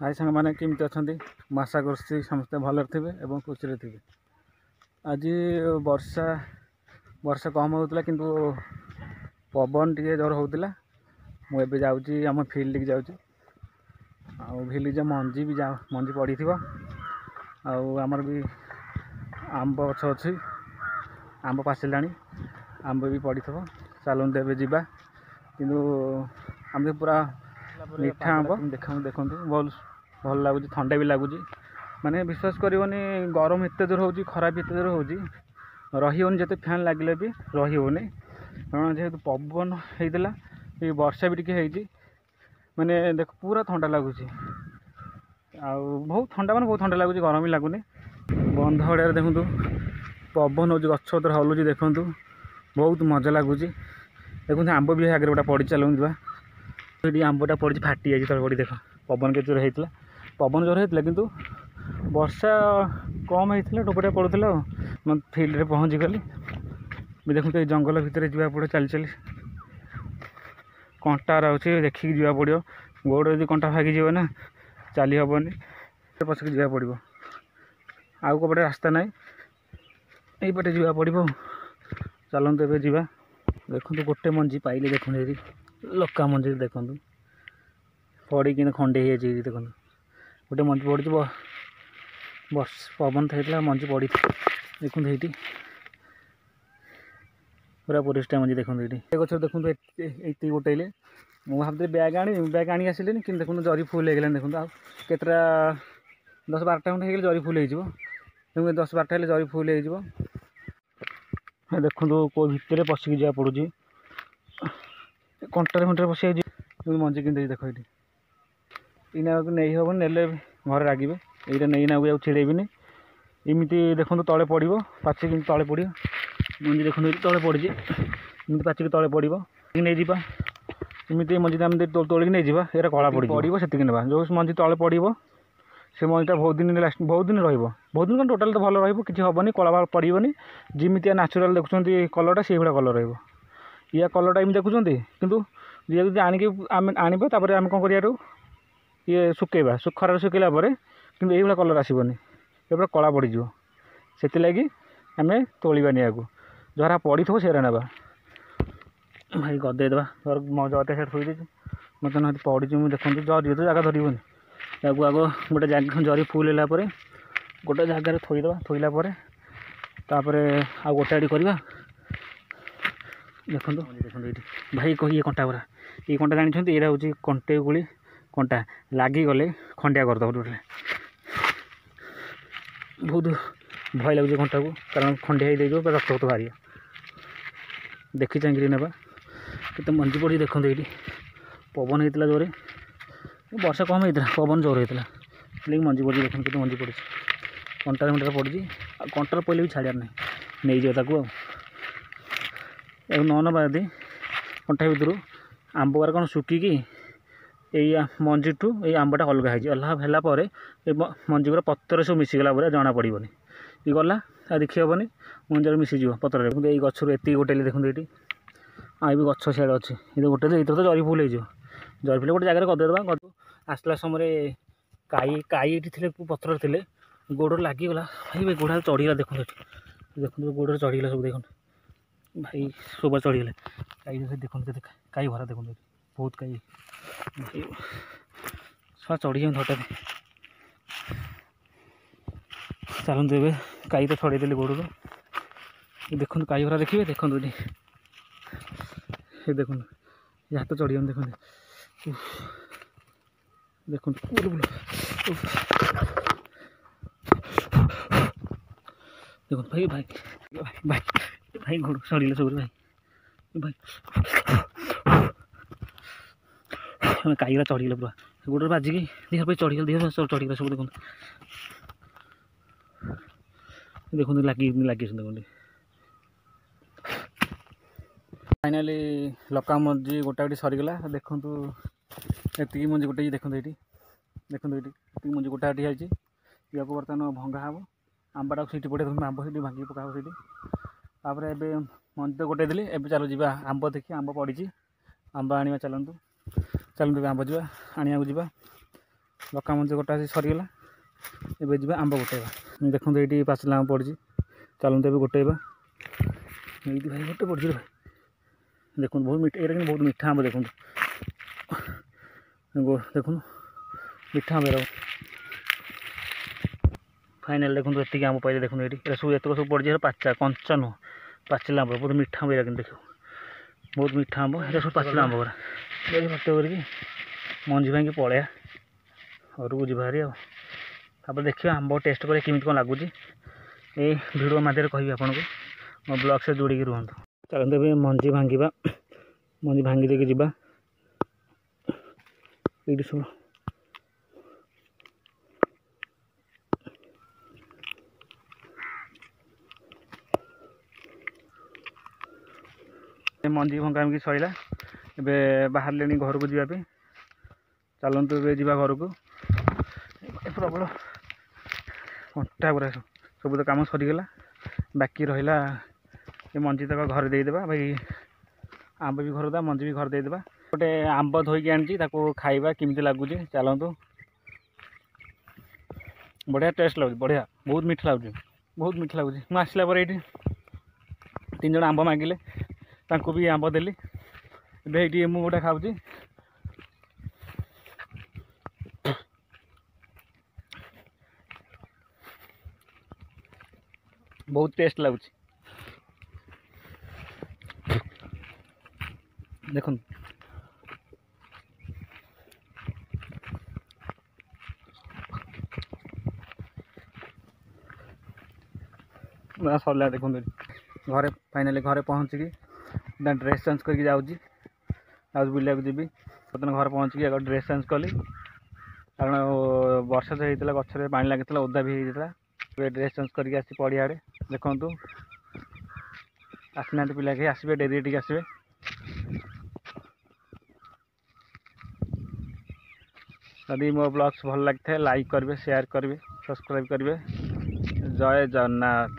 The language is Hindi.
हाय सांग मैंने केमती अच्छा आशा कर समस्ते भलर थे और खुशी थे। आज वर्षा वर्षा कम होता किंतु पवन टे जोर होता। मुझे जाऊँगी आम फिल्ड की जाऊँगी फिल्ड जो मंजी भी मंजी पड़ी थी आमर भी आंब गछ अच्छी आंब पाचिला आंब भी पड़ी थो चलते ए जा कि आम पूरा मीठा आंब देखो भल भल लगुच ठंडा भी लगुच माने विश्वास करनी गरम एत जोर हो खराब एत जोर हो रही जिते फैन लगे भी रही कारण जेहेतु पवन होता ये वर्षा भी टी माने देख पूरा ठंडा लगुच बहुत ठंडा माने बहुत ठंडा लगुच गरम भी लगुनि बंध हड़िया देखूँ पवन हो गचर हलुची देखूँ बहुत मजा लगुच देखते आंब भी आगे गोटा पड़ी चलूँ आंबटा पड़ी फाटी जाए तले पड़ी देख पवन के जोर होता पवन जोर होता किंतु वर्षा कम होता टोपटा पड़ूला मैं फिल्ड में पहुँची गली देखते जंगल भितर जा पड़ो चली चली कंटा रोचे देखिकी जा पड़ो गोड़ यदि कंटा भागी ना चली हेनी पसक जा पड़ो आउ कपटे रास्ता ना यहीपटे जा पड़ो चलते ए जा देखो गोटे मंजी पाइले देखो लका मंजी देखो पड़ी कि खंडे देखो गोटे मंजी पड़ी वर्ष पवन था मंजी पड़ी देखो ये पूरा परिष्टा मंजी देखो ये गच देखो ये गोटे मुझे भावती बैग आनी आसिले कि देखो जरी फुल हो गला देखो आतटा 10-12टा खंडे हो जरी फुल हो 10-12टा जरी फुल हो देखो कौ भितर पशिकी जा पड़ू कंटार फंटार पशि मंजी कि देख ये इना नहीं हम ने घर रागे यहाँ नहीं ना छिड़ेबी इमती देखो तले पड़ो पाचिक तले पड़ मंजी देखो तले पड़ी इमती पाचिक तले पड़ो नहीं जा इमती मंजी आम तोलिक नहीं जा ये कला पड़ो से ना जो मंजी तले पड़ो से मंजीटा बहुत दिन लास्ट बहुत दिन बहुत दिन टोटाल तो भल रही हेनी कला पड़ोनी जमीती नाचुराल देखुं कलरटा से भाया कलर या कलरटा इम देखुं कितु जी आणिक आने आम कौन कर ये सुखेबा खरार सुखेला कि ये कलर आसबनी ये पूरा कला पड़ज से लगी आम तोड़ानी या जरा पड़ी थो सेरा ना भाई गदेदे जरिया से थोड़ी मत ना पड़ी मुझे देखो जरी तो जगह धरबनी या आग गोटे जगह जरी फुल है गोटे जगार थोईदे थोइलापर आ गोटा आड़ी करवा देखो देखो ये भाई कही ये कंटा पूरा ये कंटा जानते यहाँ हूँ कंटे गुड़ी कंटा लगिगले खंडिया करदे टोटल बहुत भय लगे कंटा को कारण खंडिया हो रक्त रक्त बाहर देखी चाहिए ना केत मंजी पड़ी देखो ये पवन होता जोरे वर्षा कम होता पवन जोर होता है मंजी पड़ी देखो केत मंजी पड़ी कंटार कंटार पड़ी कंटार पड़े भी छाड़ार ना नहीं जाता न नवा यदि कंटा भितर आंब गुरा कौन सुखिकी यही मंजी टू ये आंबटा अलग होगापर ये मंजी गुरा पतर सब मिसीगला पूरा जना पड़ोनी ये गला देखी हेनी मंजी मिसीज पतर ये गचर एति गोटे देखते ये आई भी गच सियाड़े अच्छे ये गोटे ये तो जरी फुल हो जरी फुल गोटे जगह गदेदे आसला समय काई थे पतर थे गोड़ लगिगला भाई गोड़ा चढ़ीगला देखो देखो गोड़ चढ़ीगला सब देखो भाई सब चढ़ीगले कई देखो कई भरा देखो बहुत कई सब चढ़ी हठात चलते ए कई तो छड़ेदेली गोड़ देखो कई भरा देखिए देखो ये देखो ये हाथ चढ़ी देखो देखो देखो भाई भाई भाई भाई गोड़ चढ़ीगले सब भाई भाई कईरा चढ़ीगला पूरा गोड़ बाजिकी देह पर चढ़ीगला देह सब चढ़ीगला सब देखो देखो लगे देखो फाइनाली लका मंजी गोटा गोटी सरीगला देखु ये मंजी गोटे देखो ये देखो ये मंजी गोटा गोटी है या बर्तमान भंगा हम आंबाटा सीटी पड़े आंब सीटी भांगी पका सीटी तापर ए मंजी तो गोटे देली एवं चलो जा आंब देखिए आंब पड़ी आंब आने चलतु चलते आंब जा आने जा लका मंजी गोटा आसी सरीगला एबे जी आंब गोटेबा देखो ये पाचिला आंब पड़ी चलते भी गोटेबा ये भाई गोटे पड़ी भाई देखो बहुत मीठा ये बहुत मीठा आंब देखो देखो मीठा आंब फाइनाल देखो ये आंब पाइले देखो ये सब एतक सब पड़ी पाचा कंचा नुह पाचिला आंब बहुत मीठा आंब कि देख बहुत मीठा आंब ये सब पाचिला आंब गुरा फट करके मंजी भाई पलैया घर को जी भारी देखिए आंब टेस्ट कर केमी कौन लगुच ये भिडियो मध्य कहि आपको मो ब्लॉग से जोड़ी रुहतु चलते भी मंजी भांगा मंजी भांगी देके जीवा ये सब मंजी भंगामी सैला एबे बाहर ले घर को जीवाई चलतु ए जा घर को प्रबल कंटा गुरा सब तो कम सरीगला बाकी रहा ये मंजी तक घर देदेबा भाई आंब भी घर दा मंजी भी घर देदेबा गोटे आंब धोईकी आनी खाइबा केमी लगुच चलतु बढ़िया टेस्ट लगुच बढ़िया बहुत मीठा लगुच बहुत मीठा लगुच मुझे आसला पर ये 3 जन आंब मागिले भी आंब देली ये मुझे गोटे खाऊँ बहुत टेस्ट लगुच देखो सरला देखो घरे फाइनाली घरे पहुँचिकी ड्रेस चेंज करके जाऊँगी बुलाक जी बर्तमान घर पहुँचिकी आगे ड्रेस चेंज कली कारण वर्षा जो होता गचर पानी लगी ओदा भी होता ड्रेस चेंज करके आसी पड़िया देखु आसना पिला कहीं आसबे डेरी टी आसबे यदि मो ब्लॉग्स भल लगी था लाइक करेंगे शेयर करेंगे सब्सक्राइब करेंगे जय जगन्नाथ।